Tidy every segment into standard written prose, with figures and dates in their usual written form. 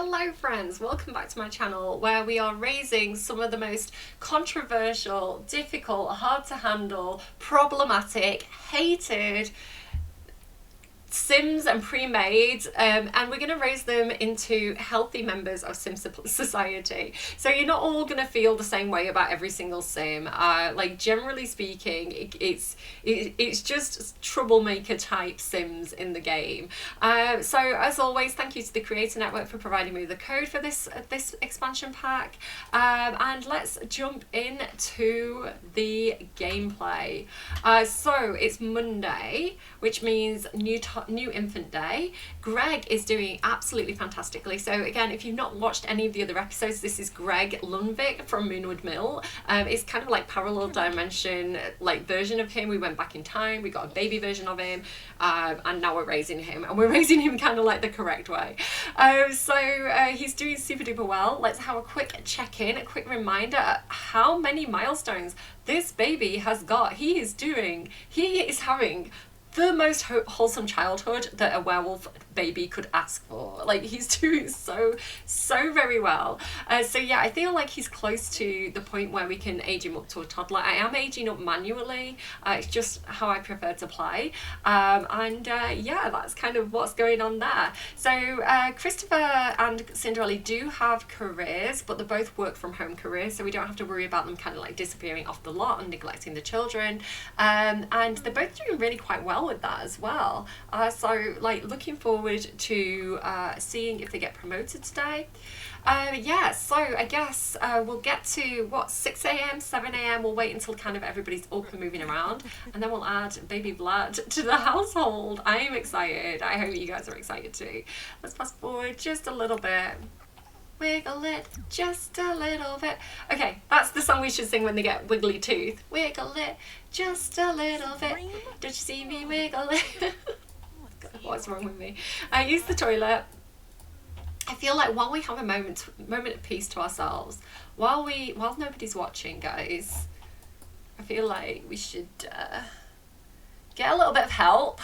Hello friends, welcome back to my channel where we are raising some of the most controversial, difficult, hard to handle, problematic, hated Sims and pre-made, and we're going to raise them into healthy members of Sim society. So you're not all going to feel the same way about every single Sim. Like generally speaking, it's just troublemaker type Sims in the game. So as always, thank you to the Creator Network for providing me with the code for this expansion pack. And let's jump into the gameplay. So it's Monday, which means new infant day. Greg is doing absolutely fantastically. So again, if you've not watched any of the other episodes, this is Greg Lundvik from Moonwood Mill. It's kind of like parallel dimension like version of him. We went back in time, we got a baby version of him, and now we're raising him, and we're raising him kind of like the correct way. So he's doing super duper well. Let's have a quick check-in, a quick reminder at how many milestones this baby has got. He is having the most wholesome childhood that a werewolf baby could ask for. Like, he's doing so very well. So yeah, I feel like he's close to the point where we can age him up to a toddler. I am aging up manually. It's just how I prefer to play. Yeah, that's kind of what's going on there. So Christopher and Cinderelli do have careers, but they both work from home careers, so we don't have to worry about them kind of like disappearing off the lot and neglecting the children. And they're both doing really quite well with that as well. So like looking forward to seeing if they get promoted today. Yeah, so I guess we'll get to what, 6 a.m, 7 a.m. We'll wait until kind of everybody's up and moving around, and then we'll add baby Vlad to the household. I am excited. I hope you guys are excited too. Let's fast forward just a little bit. Wiggle it just a little bit. Okay, that's the song we should sing when they get wiggly tooth. Wiggle it just a little bit. Don't you see me wiggle it? God, what's wrong with me? I use the toilet. I feel like while we have a moment of peace to ourselves, while nobody's watching, guys, I feel like we should get a little bit of help.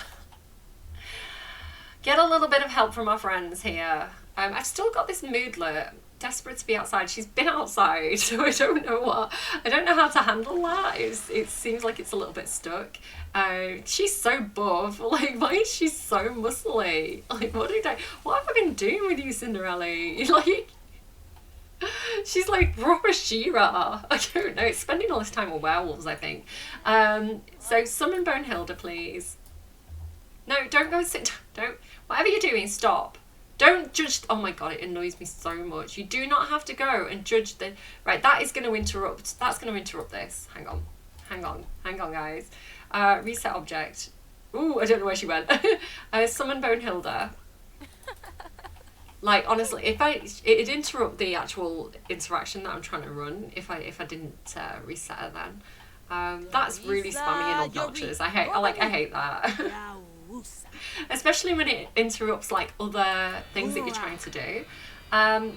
Get a little bit of help from our friends here. I've still got this moodlet, desperate to be outside. She's been outside, so I don't know how to handle that. It seems like it's a little bit stuck. She's so buff. Like, why is she so muscly? Like, what have I been doing with you, Cinderelli? Like, she's like proper She-Ra. I don't know. It's spending all this time with werewolves, I think. So summon Bonehilda, please. No, don't go and sit down. Don't. Whatever you're doing, stop. Don't judge. Oh my god, it annoys me so much. You do not have to go and judge the. Right, that is going to interrupt. That's going to interrupt this. Hang on, guys. Reset object. Ooh, I don't know where she went. Summon Bonehilda. Like, honestly, it'd interrupt the actual interaction that I'm trying to run if I didn't reset her then. That's really spammy and obnoxious. I hate that. Especially when it interrupts like other things that you're trying to do.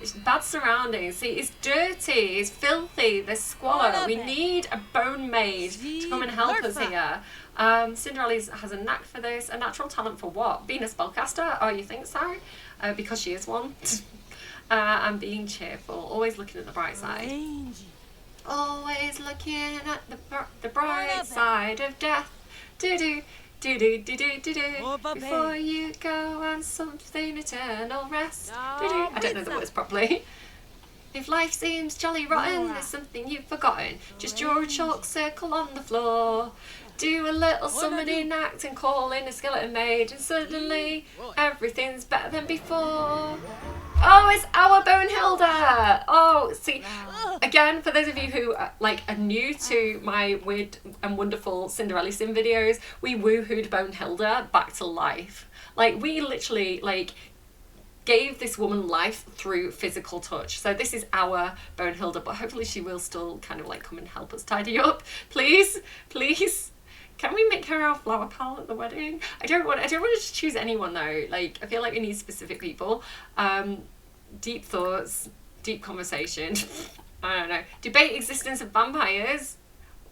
It's bad surroundings. See, it's dirty, it's filthy, there's squalor. We need a bone maid to come and help us here. Cinderelli has a knack for this. A natural talent for what? Being a spellcaster? Oh, you think so? Because she is one. And being cheerful, always looking at the bright side. Always looking at the bright side of death. Do-do. Before you go on something eternal rest. I don't know the words properly. If life seems jolly rotten, there's something you've forgotten. Just draw a chalk circle on the floor. Do a little summoning act and call in a skeleton maid, and suddenly everything's better than before. Oh, it's our Bonehilda! Oh, see, again, for those of you who are new to my weird and wonderful Cinderelli Sim videos, we woohooed Bonehilda back to life. Like, we literally, gave this woman life through physical touch. So this is our Bonehilda, but hopefully she will still kind of, come and help us tidy up. Please? Can we make her our flower pal at the wedding? I don't want to just choose anyone though. I feel like we need specific people. Deep thoughts, deep conversation. I don't know. Debate existence of vampires.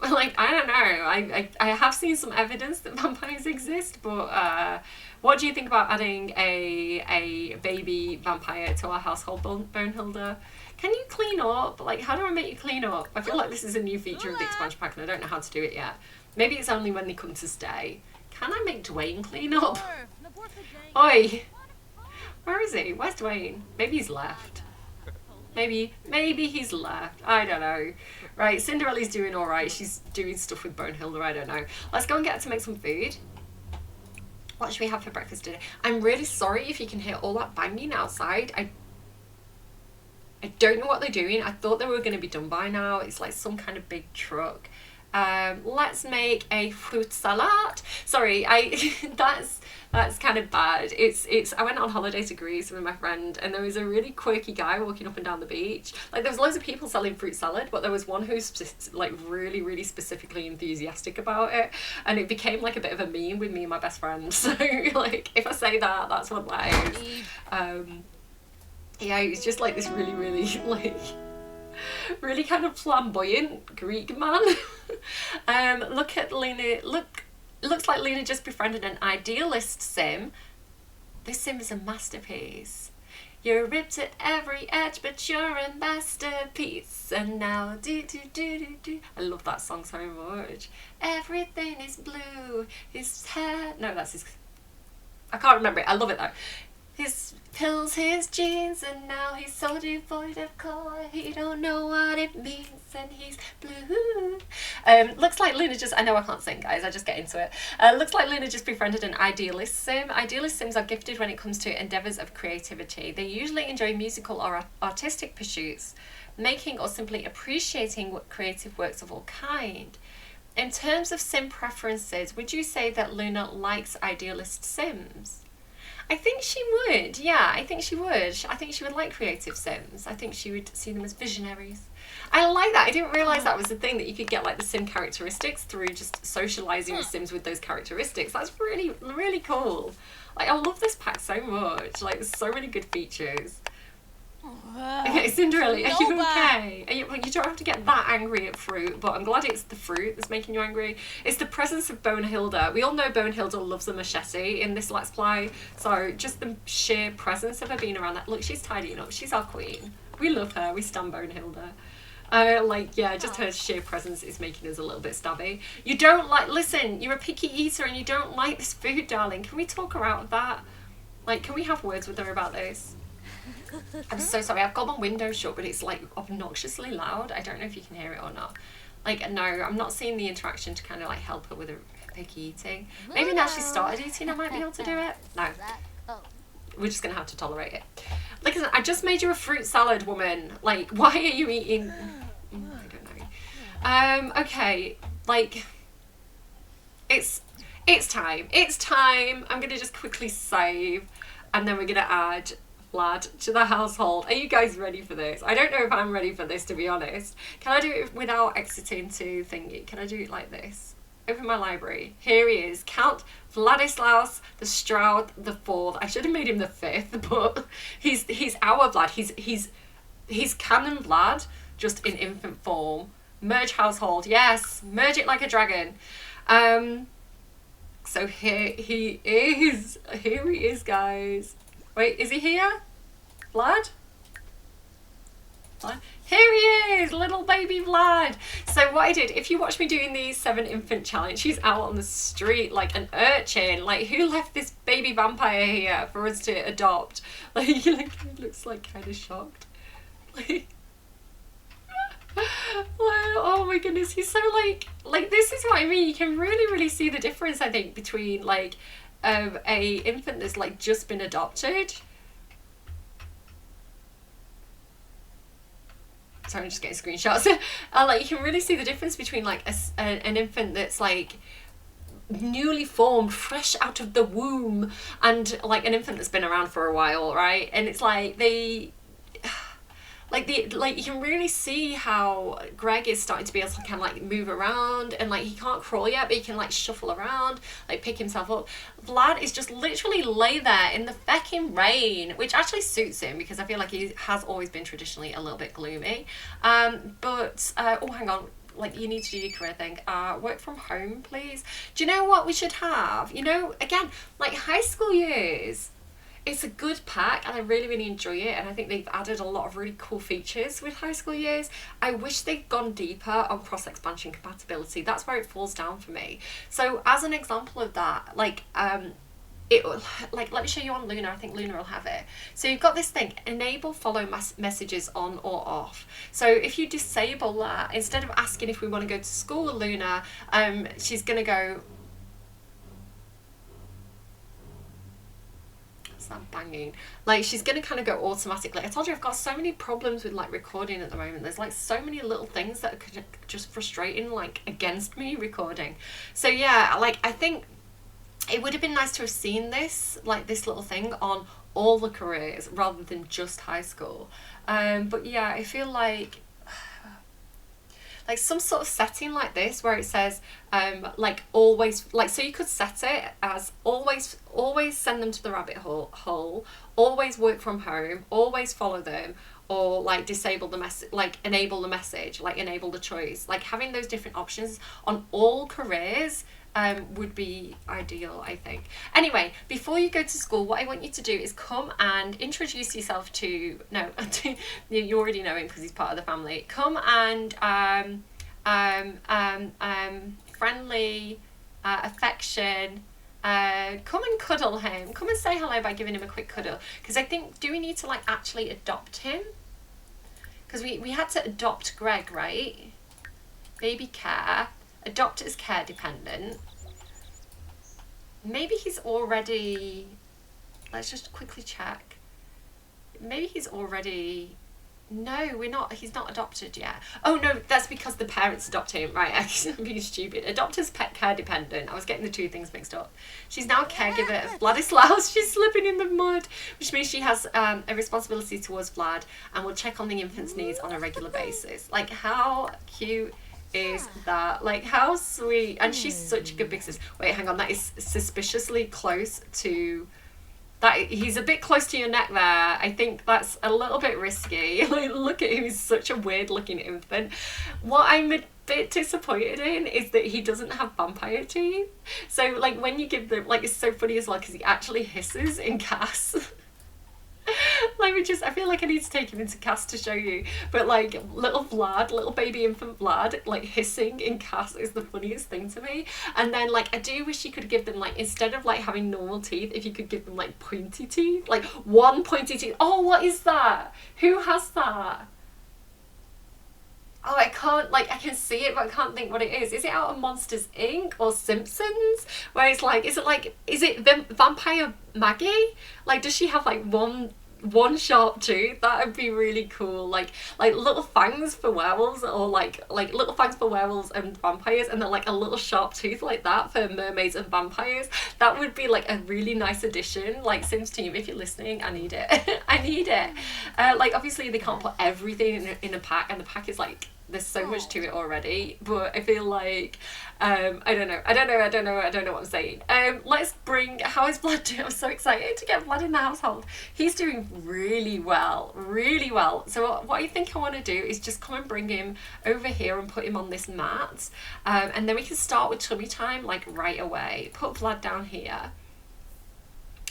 Like, I don't know. I have seen some evidence that vampires exist, but what do you think about adding a baby vampire to our household, Bonehilda? Can you clean up? Like, how do I make you clean up? I feel like this is a new feature of the expansion pack and I don't know how to do it yet. Maybe it's only when they come to stay. Can I make Dwayne clean up? Oi! Where is he? Where's Dwayne? Maybe he's left. Maybe he's left. I don't know. Right, Cinderelli's doing alright. She's doing stuff with Bonehilda. I don't know. Let's go and get her to make some food. What should we have for breakfast today? I'm really sorry if you can hear all that banging outside. I don't know what they're doing. I thought they were going to be done by now. It's like some kind of big truck. Let's make a fruit salad. Sorry, that's kind of bad. I went on holiday to Greece with my friend and there was a really quirky guy walking up and down the beach. Like there was loads of people selling fruit salad, but there was one who's like really, really specifically enthusiastic about it. And it became like a bit of a meme with me and my best friend. So like if I say that, that's what that is. Yeah, it was just like this really, really like really kind of flamboyant Greek man. Look at Lena. Looks like Lena just befriended an idealist sim. This sim is a masterpiece. You're ripped at every edge, but you're a masterpiece. And now do do do do do. I love that song so much. Everything is blue. His hair. No, that's his. I can't remember it. I love it though. His pills, his jeans, and now he's so devoid of color. He don't know what it means, and he's blue. Looks like Luna just. I know I can't sing, guys. I just get into it. Looks like Luna just befriended an idealist sim. Idealist sims are gifted when it comes to endeavors of creativity. They usually enjoy musical or artistic pursuits, making or simply appreciating creative works of all kind. In terms of sim preferences, would you say that Luna likes idealist sims? I think she would, yeah, I think she would. I think she would like creative sims. I think she would see them as visionaries. I like that. I didn't realise that was the thing, that you could get like the sim characteristics through just socialising with sims with those characteristics. That's really, really cool. Like, I love this pack so much. Like, there's so many good features. Okay, Cinderelli, are you okay? You don't have to get that angry at fruit, but I'm glad it's the fruit that's making you angry. It's the presence of Bonehilda. We all know Bonehilda loves a machete in this Let's Play, so just the sheer presence of her being around that. Look, she's tidying up. She's our queen. We love her. We stand Bonehilda. Like, yeah, just her sheer presence is making us a little bit stabby. You don't like, listen, you're a picky eater and you don't like this food, darling. Can we talk her out of that? Like, can we have words with her about this? I'm so sorry, I've got my window shut, but it's like obnoxiously loud. I don't know if you can hear it or not. Like, no, I'm not seeing the interaction to kind of like help her with her picky eating. Maybe now she's started eating, I might be able to do it. No, we're just gonna have to tolerate it. Like, I just made you a fruit salad, woman. Like, why are you eating? I don't know. Okay, like, it's time. I'm gonna just quickly save, and then we're gonna add Vlad to the household. Are you guys ready for this? I don't know if I'm ready for this, to be honest. Can I do it without exiting to thingy? Can I do it like this? Open my library. Here he is, Count Vladislaus the Stroud the Fourth. I should have made him the fifth, but he's our Vlad. He's canon Vlad, just in infant form. Merge household, yes, merge it like a dragon. So here he is. Here he is, guys. Wait, is he here? Vlad? Vlad? Here he is, little baby Vlad. So what I did, if you watch me doing the 7 infant challenge, he's out on the street like an urchin. Like, who left this baby vampire here for us to adopt? Like, he looks like kind of shocked. Like, oh my goodness, he's so like this is what I mean. You can really see the difference, I think, between like a infant that's like just been adopted. Sorry, I'm just getting screenshots. Like, you can really see the difference between like an infant that's like newly formed, fresh out of the womb, and like an infant that's been around for a while, right? And it's like you can really see how Greg is starting to be able to kind of like move around, and like he can't crawl yet, but he can like shuffle around, like pick himself up. Vlad is just literally lay there in the fecking rain, which actually suits him because I feel like he has always been traditionally a little bit gloomy. Oh, hang on. like, you need to do your career thing. Work from home, please. Do you know what we should have? You know, again, like high school years, it's a good pack and I really, really enjoy it, and I think they've added a lot of really cool features with high school years. I wish they'd gone deeper on cross-expansion compatibility. That's where it falls down for me. So as an example of that, like, it, like, let me show you on Luna. I think Luna will have it. So you've got this thing, enable follow messages on or off. So if you disable that, instead of asking if we want to go to school with Luna, she's going to go, that banging, like she's gonna kind of go automatically. I told you I've got so many problems with like recording at the moment. There's like so many little things that are just frustrating, like against me recording. So yeah, like I think it would have been nice to have seen this, like this little thing on all the careers rather than just high school. But yeah, I feel like some sort of setting like this where it says like always, like, so you could set it as always send them to the rabbit hole, always work from home, always follow them, or like disable the message, like enable the message, like enable the choice. Like having those different options on all careers would be ideal, I think. Anyway, before you go to school, what I want you to do is come and introduce yourself to, no, you already know him because he's part of the family. Come and friendly, affection, come and cuddle him. Come and say hello by giving him a quick cuddle. Because I think, do we need to like actually adopt him? Because we had to adopt Greg, right? Baby care. Adopt as care dependent. Maybe he's already, let's just quickly check. Maybe he's already, no, he's not adopted yet. Oh no, that's because the parents adopt him. Right, I'm being stupid. Adopt as pet care dependent. I was getting the two things mixed up. She's now a caregiver of Vladislaus. She's slipping in the mud, which means she has a responsibility towards Vlad and will check on the infant's needs on a regular basis. Like, how cute is that? Like, how sweet. And she's such a good big sis. Wait, hang on, that is suspiciously close to that. He's a bit close to your neck there. I think that's a little bit risky. Like, look at him, he's such a weird looking infant. What I'm a bit disappointed in is that he doesn't have vampire teeth. So like when you give them, like, it's so funny as well because he actually hisses in Cass. Like, I feel like I need to take him into Cass to show you, but like little Vlad, little baby infant Vlad, like hissing in Cass is the funniest thing to me. And then like I do wish you could give them, like, instead of like having normal teeth, if you could give them like pointy teeth, like one pointy teeth. Oh, what is that? Who has that? Oh, I can't, like, I can see it, but I can't think what it is. Is it out of Monsters, Inc. or Simpsons? Where it's like, is it Vampire Maggie? Like, does she have, like, one sharp tooth? That would be really cool. Like little fangs for werewolves, or like little fangs for werewolves and vampires, and then like a little sharp tooth like that for mermaids and vampires. That would be like a really nice addition. Like, Sims team, if you're listening, I need it. I need it. Like, obviously they can't put everything in a pack, and the pack is like, there's so much to it already, but I feel like I don't know what I'm saying. Let's bring, how is Vlad doing? I'm so excited to get Vlad in the household. He's doing really well. So what I think I want to do is just come and bring him over here and put him on this mat, and then we can start with tummy time like right away. Put Vlad down here.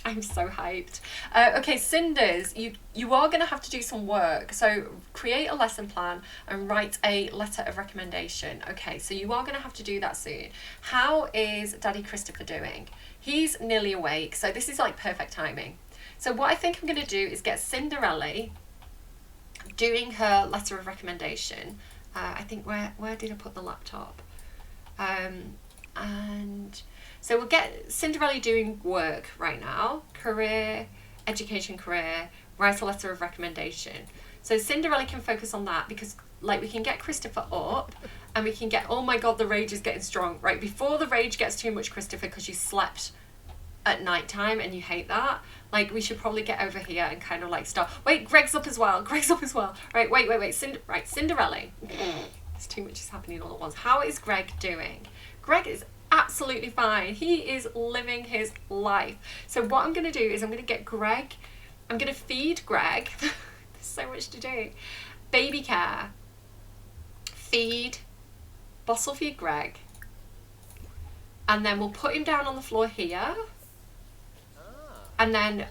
I'm so hyped. Okay, Cinders, you are going to have to do some work. So create a lesson plan and write a letter of recommendation. Okay, so you are going to have to do that soon. How is Daddy Christopher doing? He's nearly awake, so this is like perfect timing. So what I think I'm going to do is get Cinderelli doing her letter of recommendation. I think, where did I put the laptop? And so we'll get Cinderelli doing work right now. Career, education, career, write a letter of recommendation. So Cinderelli can focus on that, because like we can get Christopher up and we can get, oh my god, the rage is getting strong. Right, before the rage gets too much, Christopher, because you slept at night time and you hate that, like we should probably get over here and kind of like start. Wait, Greg's up as well. Right, wait. Cinderelli. There's too much is happening all at once. How is Greg doing? Greg is absolutely fine. He is living his life. So what I'm going to do is I'm going to get Greg, I'm going to feed Greg. There's so much to do. Baby care, feed, bottle for your Greg. And then we'll put him down on the floor here. And then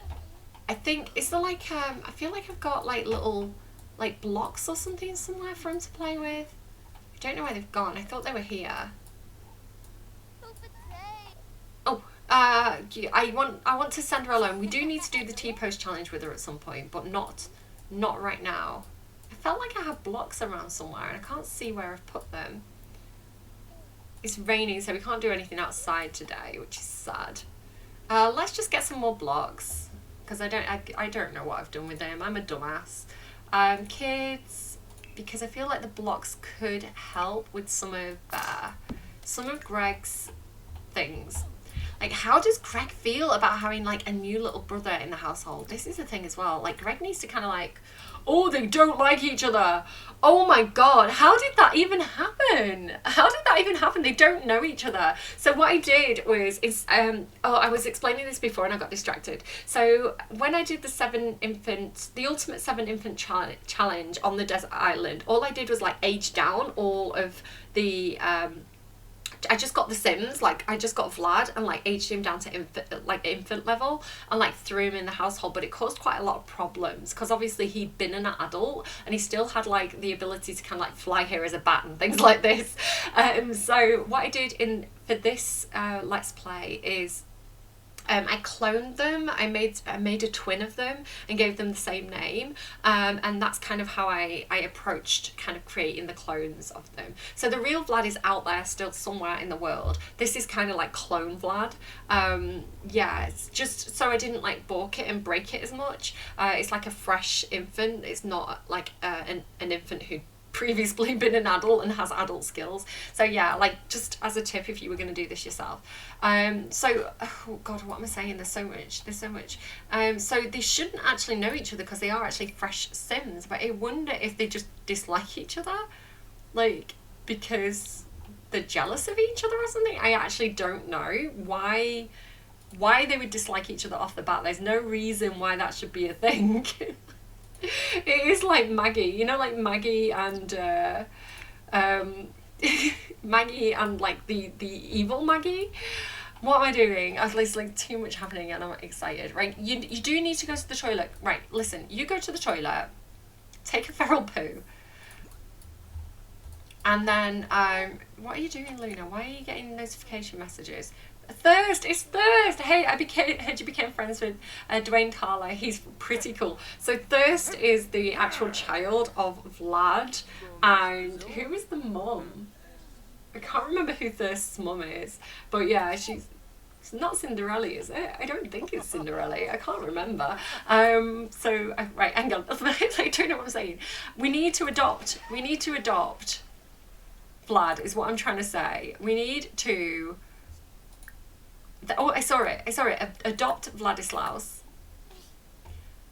I think, is there like, I feel like I've got like little like blocks or something somewhere for him to play with. I don't know where they've gone. I thought they were here. Oh, I want to send her alone. We do need to do the T-pose challenge with her at some point, but not right now. I felt like I had blocks around somewhere and I can't see where I've put them. It's raining, so we can't do anything outside today, which is sad. Let's just get some more blocks, because I don't know what I've done with them. I'm a dumbass. Kids, because I feel like the blocks could help with some of Greg's things. Like, how does Greg feel about having like a new little brother in the household? This is the thing as well. Like, Greg needs to kind of like, oh, they don't like each other. Oh my God, how did that even happen? How did that even happen? They don't know each other. So what I did was, I was explaining this before and I got distracted. So when I did the ultimate 7 infant challenge on the desert island, all I did was like age down all of the, I just got the Sims, like I just got Vlad and like aged him down to infant level and like threw him in the household, but it caused quite a lot of problems because obviously he'd been an adult and he still had like the ability to kind of like fly here as a bat and things like this. So what I did for this Let's Play is I cloned them. I made a twin of them and gave them the same name, and that's kind of how I approached kind of creating the clones of them. So the real Vlad is out there still somewhere in the world. This is kind of like clone Vlad. Yeah, it's just so I didn't like balk it and break it as much. It's like a fresh infant. It's not like an infant who previously been an adult and has adult skills. So yeah, like just as a tip if you were going to do this yourself. So oh God, what am I saying? There's so much. So they shouldn't actually know each other because they are actually fresh Sims, but I wonder if they just dislike each other, like because they're jealous of each other or something. I actually don't know why they would dislike each other off the bat. There's no reason why that should be a thing. It is like Maggie, you know, like Maggie and Maggie and like the evil Maggie. What am I doing? There's like too much happening and I'm excited, right? You do need to go to the toilet. Right, listen, you go to the toilet, take a feral poo, and then what are you doing, Luna? Why are you getting notification messages? Thirst, it's Thirst. Hey, I heard you became friends with Dwayne Tala. He's pretty cool. So Thirst is the actual child of Vlad, and who is the mum? I can't remember who Thirst's mum is, but yeah, it's not Cinderelli, is it? I don't think it's Cinderelli. I can't remember. So right, hang on. I don't know what I'm saying. We need to adopt Vlad, is what I'm trying to say. We need to. I saw it. Adopt Vladislaus.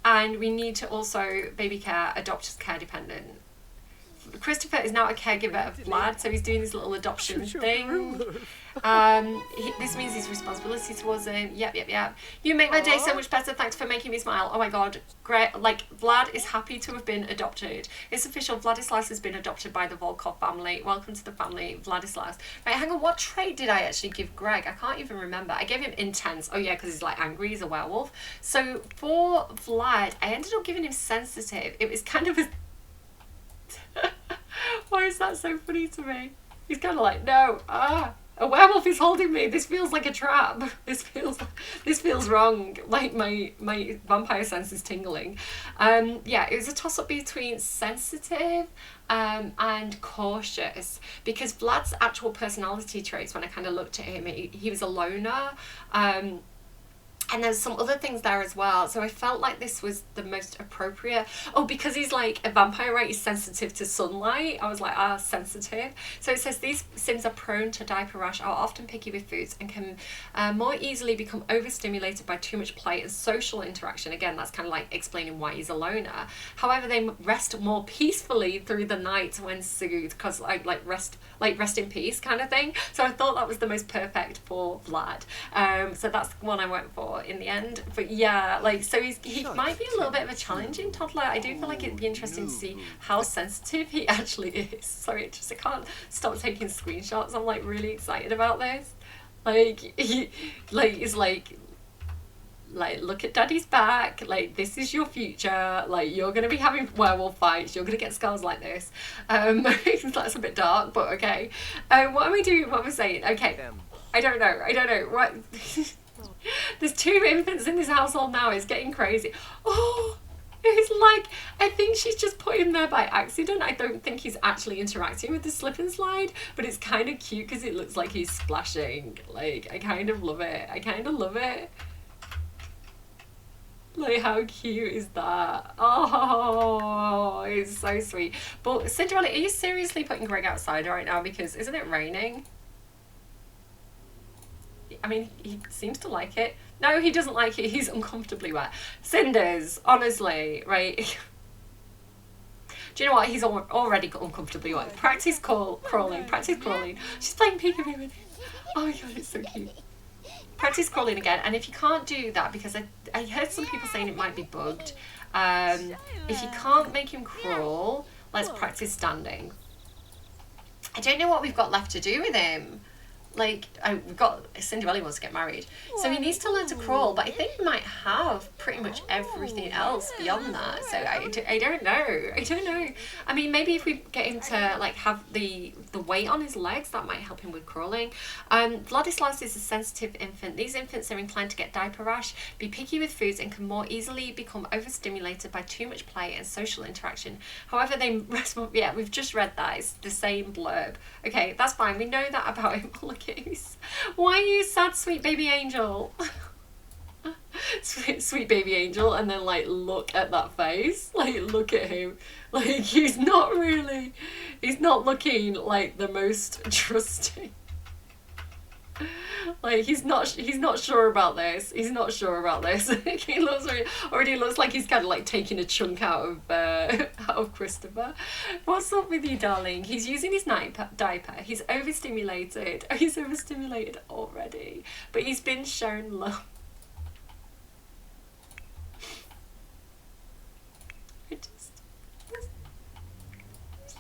And we need to also baby care, adopt as care dependent. Christopher is now a caregiver of Vlad, so he's doing this little adoption thing. This means his responsibility towards him. Yep. You make my day so much better. Thanks for making me smile. Oh my God, great! Like Vlad is happy to have been adopted. It's official. Vladislaus has been adopted by the Volkov family. Welcome to the family, Vladislaus. Right, hang on. What trait did I actually give Greg? I can't even remember. I gave him intense. Oh yeah, because he's like angry. He's a werewolf. So for Vlad, I ended up giving him sensitive. It was kind of a why is that so funny to me? He's kind of like, no, a werewolf is holding me. This feels like a trap. This feels wrong. Like my vampire sense is tingling. Yeah, it was a toss up between sensitive and cautious, because Vlad's actual personality traits, when I kind of looked at him, he was a loner. And there's some other things there as well. So I felt like this was the most appropriate. Oh, because he's like a vampire, right? He's sensitive to sunlight. I was like, sensitive. So it says these Sims are prone to diaper rash, are often picky with foods, and can more easily become overstimulated by too much play and social interaction. Again, that's kind of like explaining why he's a loner. However, they rest more peacefully through the night when soothed, because like rest in peace kind of thing. So I thought that was the most perfect for Vlad. So that's the one I went for. out in the end. But yeah, like, so he might be a little bit of a challenging toddler. I do feel like it'd be interesting to see how sensitive he actually is. Sorry, I can't stop taking screenshots. I'm like really excited about this. Like he is like look at daddy's back, like this is your future, like you're gonna be having werewolf fights, you're gonna get scars like this. That's a bit dark, but okay. What am I doing? What am I saying? Okay, I don't know what. There's 2 infants in this household now. It's getting crazy. Oh, it's like, I think she's just put him there by accident. I don't think he's actually interacting with the slip and slide, but it's kind of cute because it looks like he's splashing. Like, I kind of love it. Like, how cute is that? Oh, it's so sweet. But Cinderelli, are you seriously putting Greg outside right now? Because isn't it raining? I mean, he seems to like it. No, he doesn't like it. He's uncomfortably wet. Cinders, honestly, right? Do you know what? He's already uncomfortably wet. Practice crawling. Practice crawling. She's playing peekaboo with him. Oh my god, it's so cute. Practice crawling again, and if you can't do that, because I heard some people saying it might be bugged, if you can't make him crawl, let's practice standing. I don't know what we've got left to do with him. Like, we've got, Cinderelli wants to get married, so he needs to learn to crawl, but I think he might have pretty much everything else beyond that, so I don't know. I mean, maybe if we get him to, like, have the weight on his legs, that might help him with crawling. Vladislaus is a sensitive infant. These infants are inclined to get diaper rash, be picky with foods, and can more easily become overstimulated by too much play and social interaction. However, they respond, yeah, we've just read that, it's the same blurb. Okay, that's fine, we know that about him. Look, why are you sad, sweet baby angel? sweet baby angel, and then like look at that face, like look at him, like he's not looking like the most trusting. Like he's not sure about this. He already looks like he's kind of like taking a chunk out of Christopher. What's up with you, darling? He's using his diaper. He's overstimulated. He's overstimulated already, but he's been shown love.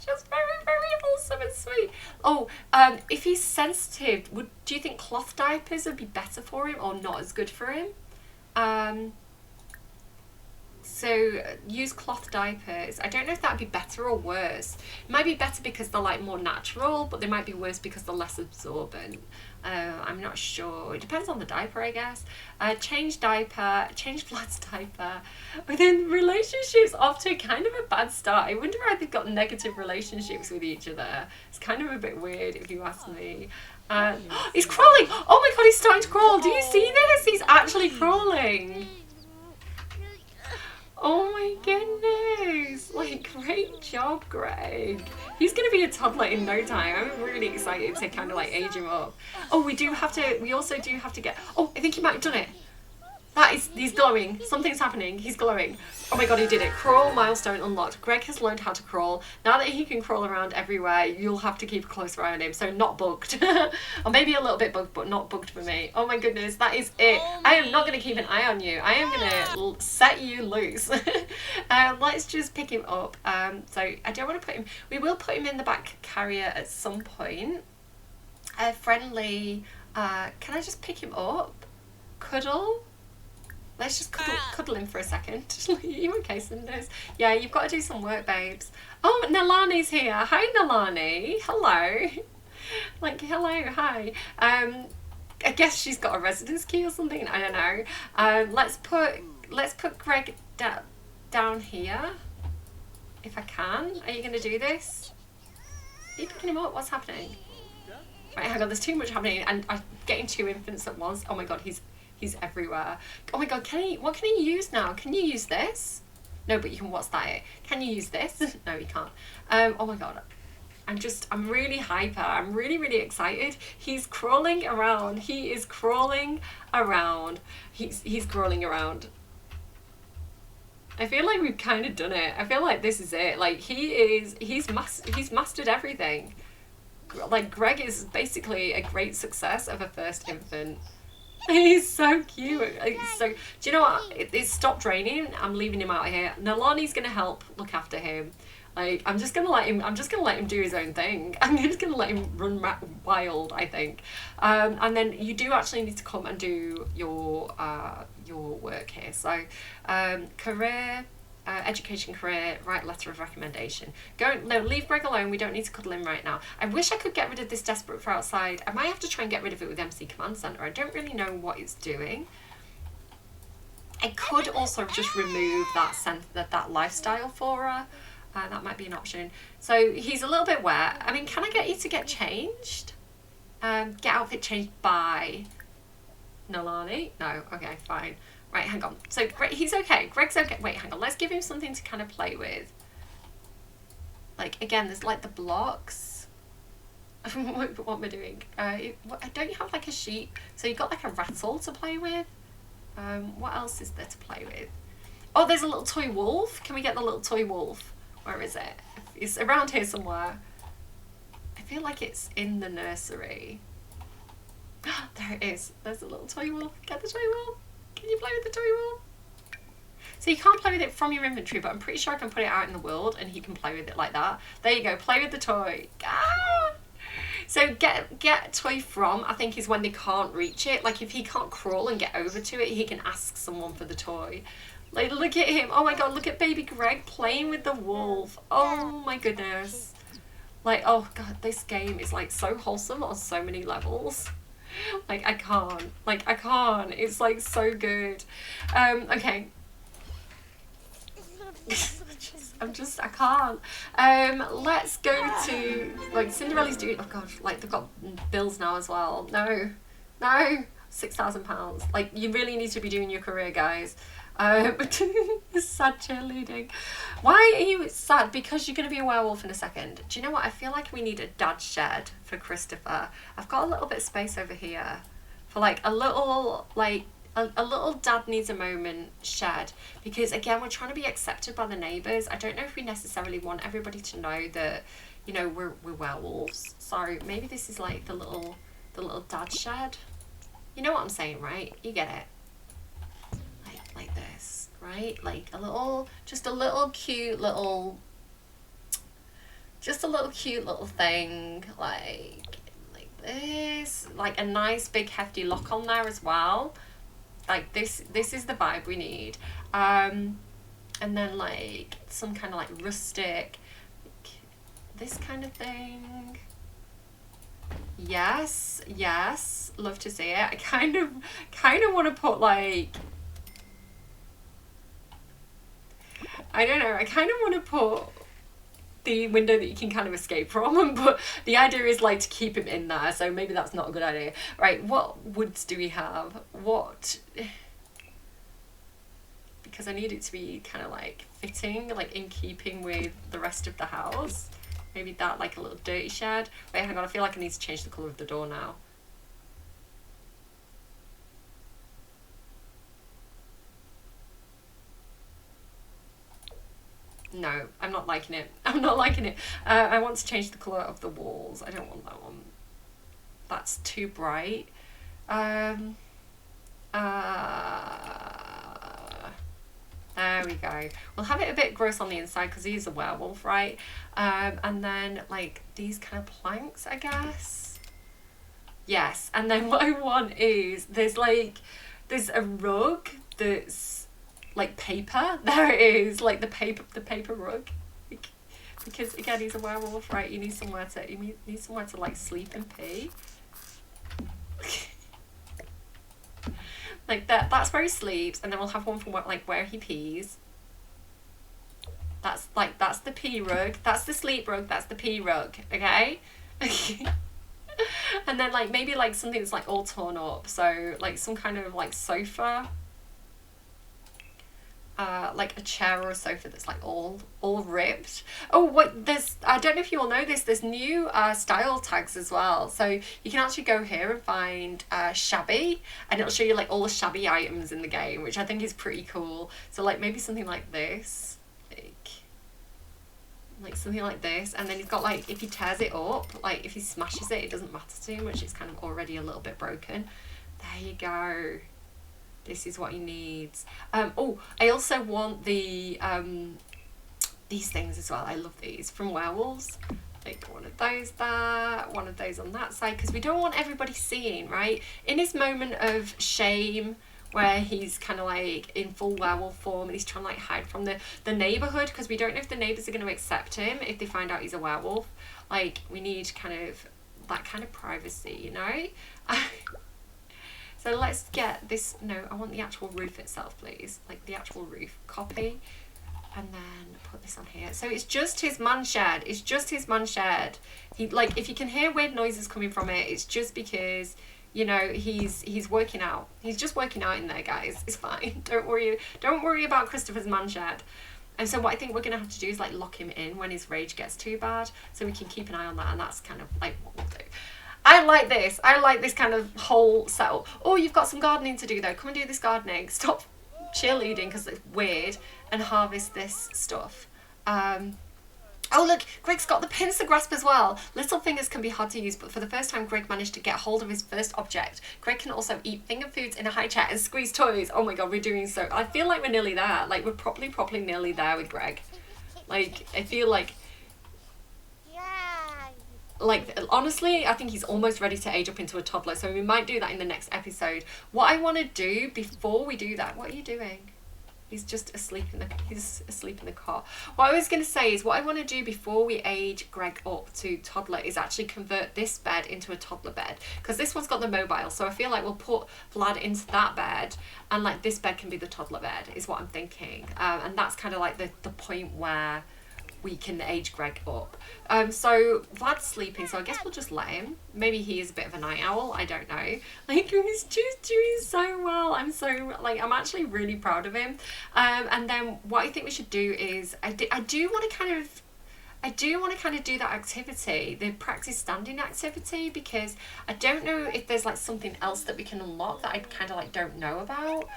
Just very, very wholesome and sweet. Oh, if he's sensitive, do you think cloth diapers would be better for him or not as good for him? So use cloth diapers. I don't know if that'd be better or worse. It might be better because they're like more natural, but they might be worse because they're less absorbent. I'm not sure. It depends on the diaper, I guess. Change Vlad's diaper. But then relationships off to kind of a bad start. I wonder why they've got negative relationships with each other. It's kind of a bit weird if you ask me. He's crawling! Oh my god, he's starting to crawl! Do you see this? He's actually crawling! Oh my goodness! Like, great job, Greg. He's gonna be a toddler in no time. I'm really excited to kind of like age him up. Oh, we also do have to get, oh, I think he might have done it. He's glowing. Something's happening. He's glowing. Oh my god, he did it. Crawl milestone unlocked. Greg has learned how to crawl. Now that he can crawl around everywhere, you'll have to keep a close eye on him. So not bugged. Or maybe a little bit bugged, but not bugged for me. Oh my goodness, that is it. I am not going to keep an eye on you. I am going to set you loose. Let's just pick him up. So I don't want to put him, we will put him in the back carrier at some point. Friendly, can I just pick him up? Cuddle? Let's just cuddle him for a second. Are you okay, Cinders? Yeah, you've got to do some work, babes. Oh, Nalani's here. Hi, Nalani. Hello. Like, hello, hi. I guess she's got a residence key or something. I don't know. Let's put Greg down here. If I can. Are you going to do this? Are you picking him up? What's happening? Right, hang on. There's too much happening, and I'm getting 2 infants at once. Oh my god, he's everywhere. Oh my god, what can he use now? Can you use this? No, but you can, what's that? Can you use this? No, you can't. Oh my god. I'm really hyper. I'm really, really excited. He's crawling around. He is crawling around. He's crawling around. I feel like we've kind of done it. I feel like this is it. Like he's mastered everything. Like Greg is basically a great success of a first infant. He's so cute. So, do you know what? It stopped raining. I'm leaving him out here. Nalani's gonna help look after him. Like, I'm just gonna let him. I'm just gonna let him do his own thing. I'm just gonna let him run wild. I think. And then you do actually need to come and do your work here. So, career. Education, career, write letter of recommendation. Leave Greg alone. We don't need to cuddle him right now. I wish I could get rid of this desperate for outside. I might have to try and get rid of it with MC Command Center. I don't really know what it's doing. I could also just remove that lifestyle for her. That might be an option. So he's a little bit wet. I mean, can I get you to get changed? Get outfit changed by Nalani? No. Okay, fine. Right, hang on. So he's okay. Greg's okay. Wait, hang on. Let's give him something to kind of play with. Like, again, there's like the blocks. What am I doing? Don't you have like a sheet? So you've got like a rattle to play with. What else is there to play with? Oh, there's a little toy wolf. Can we get the little toy wolf? Where is it? It's around here somewhere. I feel like it's in the nursery. There it is. There's a little toy wolf. Get the toy wolf. Can you play with the toy wolf? So you can't play with it from your inventory, but I'm pretty sure I can put it out in the world and he can play with it like that. There you go. Play with the toy. Ah! So get toy from, I think, is when they can't reach it. Like if he can't crawl and get over to it, he can ask someone for the toy. Like, look at him. Oh my god, look at baby Greg playing with the wolf. Oh my goodness. Like, oh god, this game is like so wholesome on so many levels. Like, I can't. It's like so good. Okay. I can't. Let's go to, like, Cinderelli's doing, oh god, like, they've got bills now as well. No. £6,000. Like, you really need to be doing your career, guys. Sad cheerleading. Why are you sad? Because you're going to be a werewolf in a second. Do you know what? I feel like we need a dad shed for Christopher. I've got a little bit of space over here for like a little, like, a little dad needs a moment shed, because again, we're trying to be accepted by the neighbours. I don't know if we necessarily want everybody to know that, you know, we're werewolves. So maybe this is like the little dad shed. You know what I'm saying, right? You get it. Like this, right? Like just a little cute little thing, like this, like a nice big hefty lock on there as well. Like this is the vibe we need. And then like some kind of like rustic, like this kind of thing. Yes, love to see it. I kind of want to put like, I don't know, I kind of want to put the window that you can kind of escape from, but the idea is like to keep him in there, so maybe that's not a good idea. Right, what woods do we have? Because I need it to be kind of like fitting, like in keeping with the rest of the house. Maybe that, like a little dirty shed. Wait, hang on, I feel like I need to change the colour of the door now. No, I'm not liking it. I want to change the colour of the walls. I don't want that one. That's too bright. There we go. We'll have it a bit gross on the inside because he's a werewolf, right? And then like these kind of planks, I guess. Yes, and then what I want is there's a rug that's like paper. There it is, like the paper rug. Because again, he's a werewolf, right? You need somewhere to like sleep and pee. Like that's where he sleeps, and then we'll have one for where he pees. That's the pee rug. That's the sleep rug. That's the pee rug. Okay. And then like maybe like something that's like all torn up. So like some kind of like sofa. Like a chair or a sofa that's like all ripped. Oh, what I don't know if you all know this, there's new style tags as well. So you can actually go here and find shabby, and it'll show you like all the shabby items in the game, which I think is pretty cool. So like maybe something like this, like something like this, and then he's got like, if he tears it up, like if he smashes it, it doesn't matter too much, it's kind of already a little bit broken. There There you go. This is what he needs. Oh, I also want the these things as well. I love these from Werewolves. Like one of those there, one of those on that side, because we don't want everybody seeing, right? In his moment of shame, where he's kind of like in full werewolf form and he's trying to like hide from the neighborhood, because we don't know if the neighbors are going to accept him if they find out he's a werewolf. Like, we need kind of that kind of privacy, you know? So let's get this. No, I want the actual roof itself, please. Like the actual roof. Copy. And then put this on here. So it's just his man shed. It's just his man shed. He, like, if you can hear weird noises coming from it, it's just because, you know, he's working out. He's just working out in there, guys. It's fine. Don't worry about Christopher's man shed. And so what I think we're gonna have to do is like lock him in when his rage gets too bad, so we can keep an eye on that, and that's kind of like what we'll do. I like this. I like this kind of whole setup. Oh, you've got some gardening to do though. Come and do this gardening. Stop cheerleading because it's weird, and harvest this stuff. Oh look, Greg's got the pincer grasp as well. Little fingers can be hard to use, but for the first time Greg managed to get hold of his first object. Greg can also eat finger foods in a high chair and squeeze toys. Oh my god, we're doing so. I feel like we're nearly there. Like, we're properly nearly there with Greg. Like, I feel like honestly, I think he's almost ready to age up into a toddler, so we might do that in the next episode. What I want to do before we do that, what are you doing? He's just asleep in the cot. What I was going to say is, what I want to do before we age Greg up to toddler is actually convert this bed into a toddler bed, because this one's got the mobile, so I feel like we'll put Vlad into that bed, and like this bed can be the toddler bed, is what I'm thinking. And that's kind of like the point where we can age Greg up. So Vlad's sleeping, so I guess we'll just let him. Maybe he is a bit of a night owl, I don't know. Like, he's just doing so well. I'm actually really proud of him. And then what I think we should do is, I do want to kind of do that activity, the practice standing activity, because I don't know if there's like something else that we can unlock that I kind of like don't know about.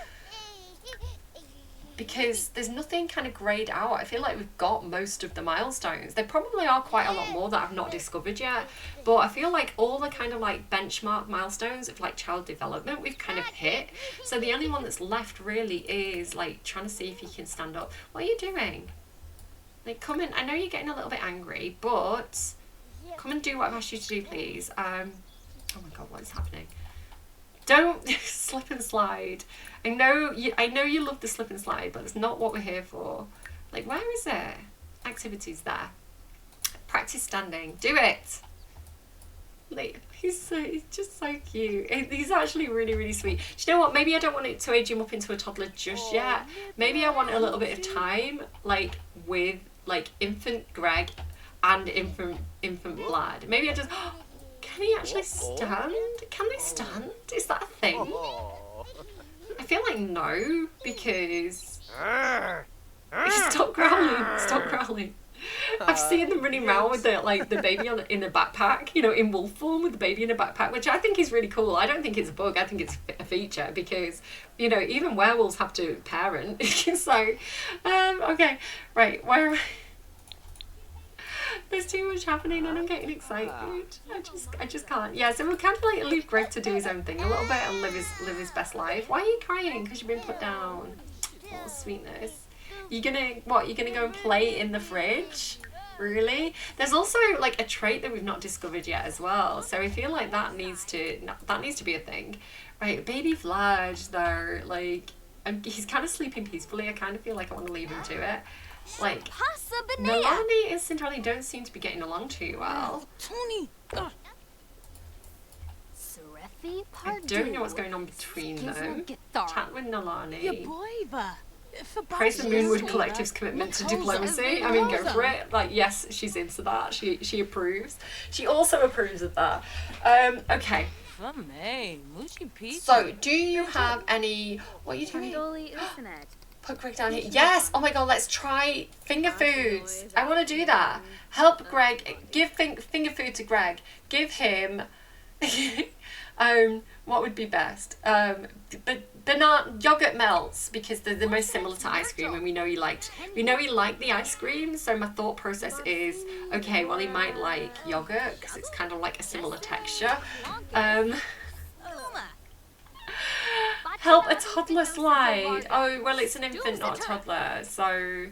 Because there's nothing kind of grayed out. I feel like we've got most of the milestones. There probably are quite a lot more that I've not discovered yet, but I feel like all the kind of like benchmark milestones of like child development we've kind of hit. So the only one that's left really is like trying to see if he can stand up. What are you doing? Like, come in. I know you're getting a little bit angry, but come and do what I've asked you to do, please. Oh my god, what is happening? Don't slip and slide. I know you love the slip and slide, but it's not what we're here for. Like, where is it? Activities there. Practice standing. Do it. Like, he's just so cute. He's actually really sweet. Do you know what? Maybe I don't want it to age him up into a toddler just yet. Maybe I want a little bit of time, like with like infant Greg and infant Vlad. Maybe I just. Can he actually stand? Can they stand? Is that a thing? I feel like no, because... Stop growling. Stop growling. I've seen them running around with the baby in a backpack, you know, in wolf form with the baby in a backpack, which I think is really cool. I don't think it's a bug. I think it's a feature, because, you know, even werewolves have to parent. So, okay, right, where am I? There's too much happening and I'm getting excited. I just can't. Yeah, so we'll kind of like leave Greg to do his own thing a little bit and live his best life. Why are you crying? Because you've been put down. Oh, sweetness. You're gonna go and play in the fridge? Really? There's also like a trait that we've not discovered yet as well. So I feel like that needs to be a thing. Right, baby Vlad though, like, he's kind of sleeping peacefully. I kind of feel like I want to leave him to it. Like, Milani and Cinderelli don't seem to be getting along too well. I don't know what's going on between them. Chat with Nalani. Praise the Moonwood Collective's commitment to diplomacy. I mean, go for it. Like, yes, she's into that. She approves. She also approves of that. Okay. So, do you have any... What are you doing? Put Greg down here. Yes! Oh my god, let's try finger foods. I want to do that. Help Greg. Give finger food to Greg. Give him... what would be best? Banana yogurt melts, because they're the most similar to ice cream, and we know he liked the ice cream. So my thought process is, okay, well, he might like yogurt because it's kind of like a similar texture. Help a toddler slide. Oh, well, it's an infant, not a toddler. So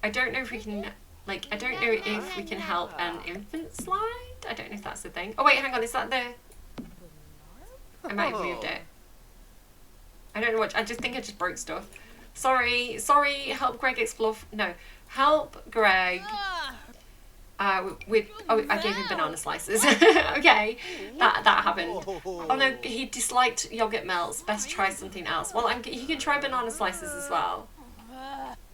I don't know if we can, like, I don't know if we can help an infant slide. I don't know if that's the thing. Oh, wait, hang on. Is that the... I might have moved it. I don't know what... I just think I just broke stuff. Sorry. Help Greg explore... No. Help Greg... with... Oh, I gave him banana slices. Okay. That happened. Oh, no. He disliked yogurt melts. Best try something else. Well, he can try banana slices as well.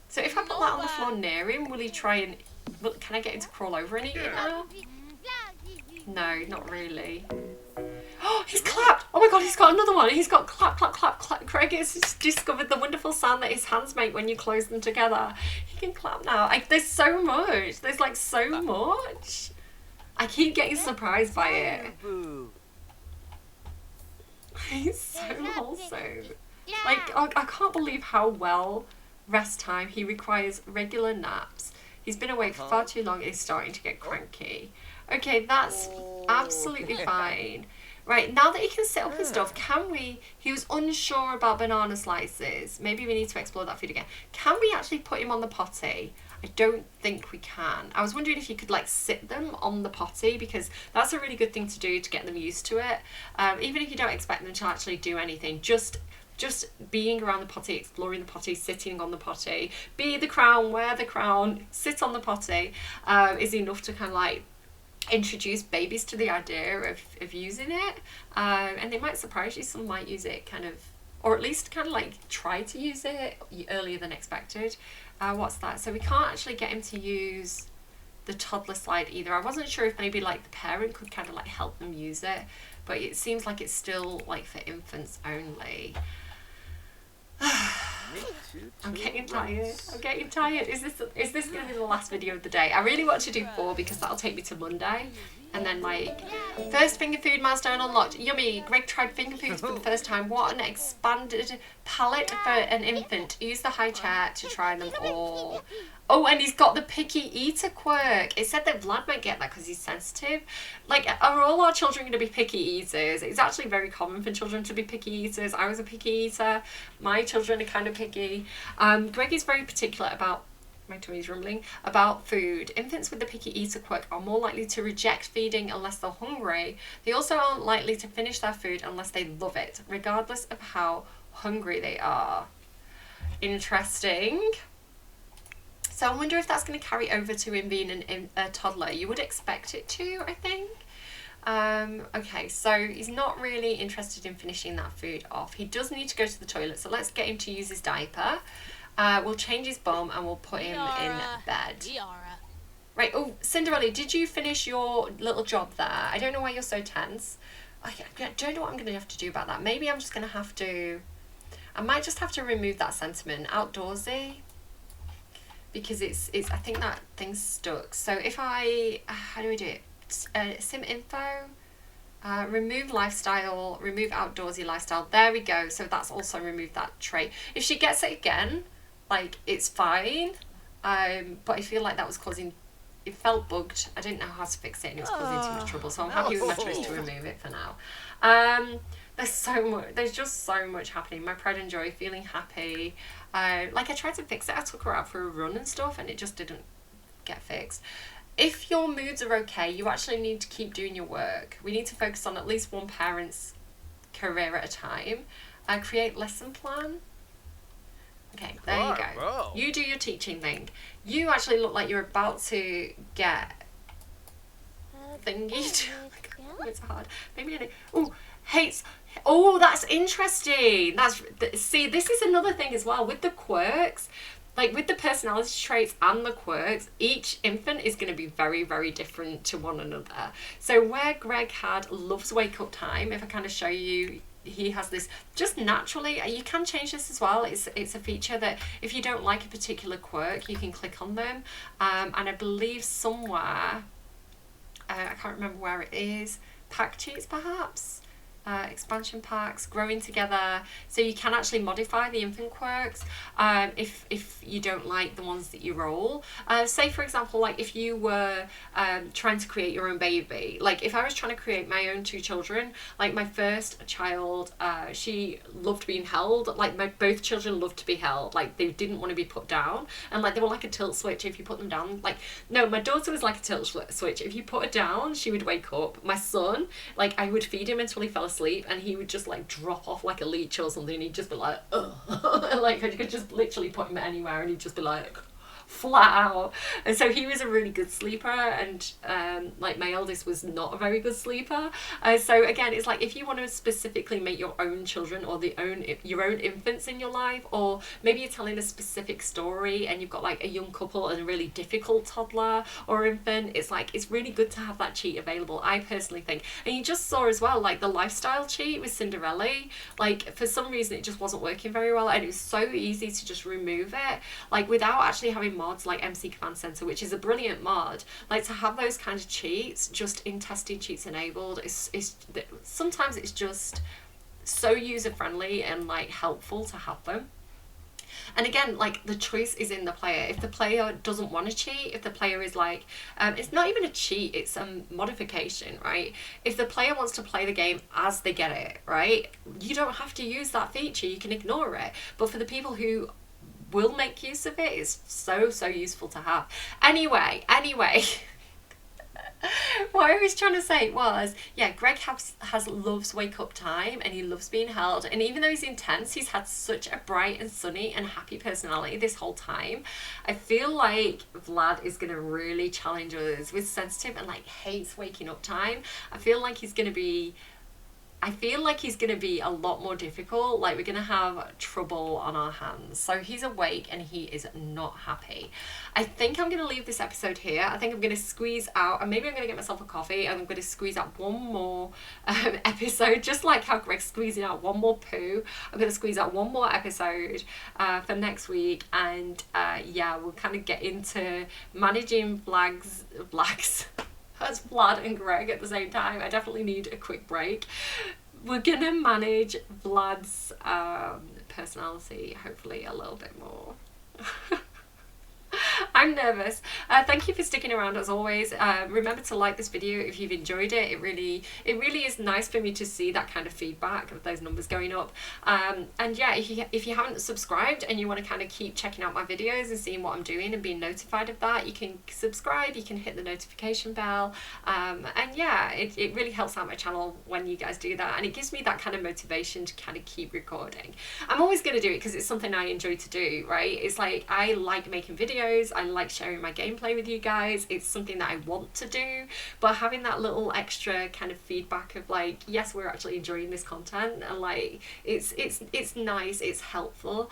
So if I put that on the floor near him, will he try and... Well, can I get him to crawl over and eat it now? No, not really. Oh, he's clapped! Oh my god, he's got another one. He's got clap, clap, clap, clap. Craig has discovered the wonderful sound that his hands make when you close them together. He can clap now. There's so much. There's like so much. I keep getting surprised by it. He's so wholesome. Like, I can't believe how well rest time. He requires regular naps. He's been awake for far too long and he's starting to get cranky. Okay, that's absolutely fine. Right, now that he can sit up and stuff, can we... He was unsure about banana slices. Maybe we need to explore that food again. Can we actually put him on the potty? I don't think we can. I was wondering if you could, like, sit them on the potty, because that's a really good thing to do to get them used to it. Even if you don't expect them to actually do anything, just being around the potty, exploring the potty, sitting on the potty, be the crown, wear the crown, sit on the potty, is enough to kind of, like, introduce babies to the idea of using it, and it might surprise you. Some might use it kind of, or at least kind of like try to use it earlier than expected. What's that? So we can't actually get him to use the toddler slide either. I wasn't sure if maybe like the parent could kind of like help them use it, but it seems like it's still like for infants only. I'm getting tired. Is this going to be the last video of the day? I really want to do 4 because that'll take me to Monday. And then like, first finger food milestone unlocked. Yummy. Greg tried finger foods for the first time. What an expanded palate for an infant. Use the high chair to try them all. Oh, and he's got the picky eater quirk. It said that Vlad might get that because he's sensitive. Like, are all our children going to be picky eaters? It's actually very common for children to be picky eaters. I was a picky eater. My children are kind of picky. Greg is very particular about, my tummy's rumbling, about food. Infants with the picky eater quirk are more likely to reject feeding unless they're hungry. They also aren't likely to finish their food unless they love it, regardless of how hungry they are. Interesting. So I wonder if that's going to carry over to him being a toddler. You would expect it to, I think. Okay, so he's not really interested in finishing that food off. He does need to go to the toilet, so let's get him to use his diaper. We'll change his bum and we'll put him in bed. Right, oh, Cinderelli, did you finish your little job there? I don't know why you're so tense. I don't know what I'm going to have to do about that. Maybe I'm just going to have to... I might just have to remove that sentiment. Outdoorsy. Because it's I think that thing's stuck. So if I... how do we do it? Sim info. Remove lifestyle. Remove outdoorsy lifestyle. There we go. So that's also removed that trait. If she gets it again, like, it's fine. But I feel like that was causing... It felt bugged. I didn't know how to fix it and it was causing too much trouble. So I'm happy with my choice to remove it for now. There's so much. There's just so much happening. My pride and joy, feeling happy. Like, I tried to fix it. I took her out for a run and stuff and it just didn't get fixed. If your moods are okay, you actually need to keep doing your work. We need to focus on at least one parent's career at a time. Create lesson plan. Okay, there you go. You do your teaching thing. You actually look like you're about to get thingied. It's hard. Maybe I... Oh, hates... Oh, that's interesting. See, this is another thing as well with the quirks. Like, with the personality traits and the quirks, each infant is going to be very, very different to one another. So where Greg had loves wake up time, if I kind of show you, he has this just naturally. You can change this as well. It's a feature that if you don't like a particular quirk, you can click on them. And I believe somewhere, I can't remember where it is, pack cheats perhaps. expansion packs, growing together, so you can actually modify the infant quirks if you don't like the ones that you roll. Say for example, like if you were trying to create your own baby, like if I was trying to create my own two children, like my first child, she loved being held, like my both children loved to be held, like they didn't want to be put down, and like they were like a tilt switch. If you put them down, like, no, my daughter was like a tilt switch. If you put her down, she would wake up. My son, like I would feed him until he fell asleep, and he would just like drop off like a leech or something, and he'd just be like, ugh. Like I could just literally put him anywhere and he'd just be like flat out. And so he was a really good sleeper, and like my eldest was not a very good sleeper. So again, it's like if you want to specifically make your own children or your own infants in your life, or maybe you're telling a specific story and you've got like a young couple and a really difficult toddler or infant, it's like it's really good to have that cheat available, I personally think. And you just saw as well like the lifestyle cheat with Cinderelli, like for some reason it just wasn't working very well, and it was so easy to just remove it, like without actually having mods like MC Command Center, which is a brilliant mod. Like to have those kind of cheats just in testing cheats enabled is sometimes it's just so user friendly and like helpful to have them. And again, like the choice is in the player. If the player doesn't want to cheat, if the player is like, it's not even a cheat, it's a modification, right? If the player wants to play the game as they get it, right, you don't have to use that feature, you can ignore it. But for the people who will make use of it, it's so useful to have. Anyway, what I was trying to say was, yeah, Greg loves wake up time, and he loves being held, and even though he's intense, he's had such a bright and sunny and happy personality this whole time. I feel like Vlad is going to really challenge us with sensitive and like hates waking up time. I feel like he's going to be a lot more difficult. Like we're going to have trouble on our hands. So he's awake and he is not happy. I think I'm going to leave this episode here. I think I'm going to squeeze out, and maybe I'm going to get myself a coffee, and I'm going to squeeze out one more episode, just like how Greg's squeezing out one more poo. I'm going to squeeze out one more episode for next week, and yeah, we'll kind of get into managing Vlad's That's Vlad and Greg at the same time. I definitely need a quick break. We're gonna manage Vlad's personality, hopefully a little bit more. I'm nervous. Thank you for sticking around as always. Remember to like this video if you've enjoyed it. It really is nice for me to see that kind of feedback of those numbers going up. And yeah, if you haven't subscribed and you want to kind of keep checking out my videos and seeing what I'm doing and being notified of that, you can subscribe, you can hit the notification bell. And yeah, it really helps out my channel when you guys do that, and it gives me that kind of motivation to kind of keep recording. I'm always going to do it because it's something I enjoy to do, right? It's like I like making videos, I like sharing my gameplay with you guys, it's something that I want to do, but having that little extra kind of feedback of like, yes, we're actually enjoying this content, and like it's nice, it's helpful.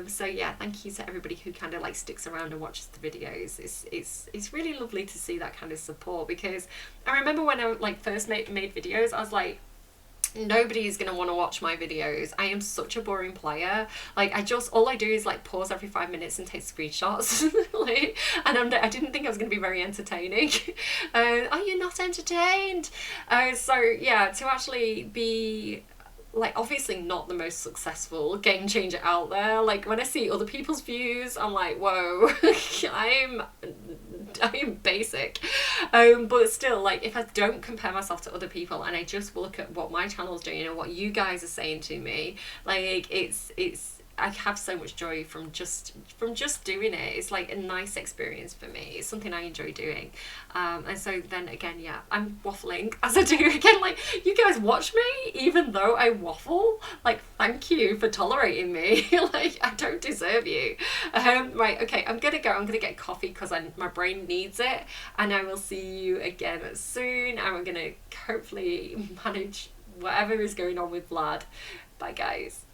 So yeah, thank you to everybody who kind of like sticks around and watches the videos. It's really lovely to see that kind of support, because I remember when I like first made videos, I was like, nobody's gonna want to watch my videos. I am such a boring player. Like all I do is like pause every 5 minutes and take screenshots. Like, and I didn't think I was gonna be very entertaining. Are you not entertained? So yeah, to actually be like obviously not the most successful game changer out there. Like when I see other people's views, I'm like, whoa. I am basic, but still, like if I don't compare myself to other people and I just look at what my channel's doing and what you guys are saying to me, like it's I have so much joy from just doing it. It's like a nice experience for me. It's something I enjoy doing. And so then again, yeah, I'm waffling as I do again. Like you guys watch me even though I waffle. Like thank you for tolerating me. Like I don't deserve you. Right, okay, I'm gonna go. I'm gonna get coffee because my brain needs it. And I will see you again soon. And we're gonna hopefully manage whatever is going on with Vlad. Bye guys.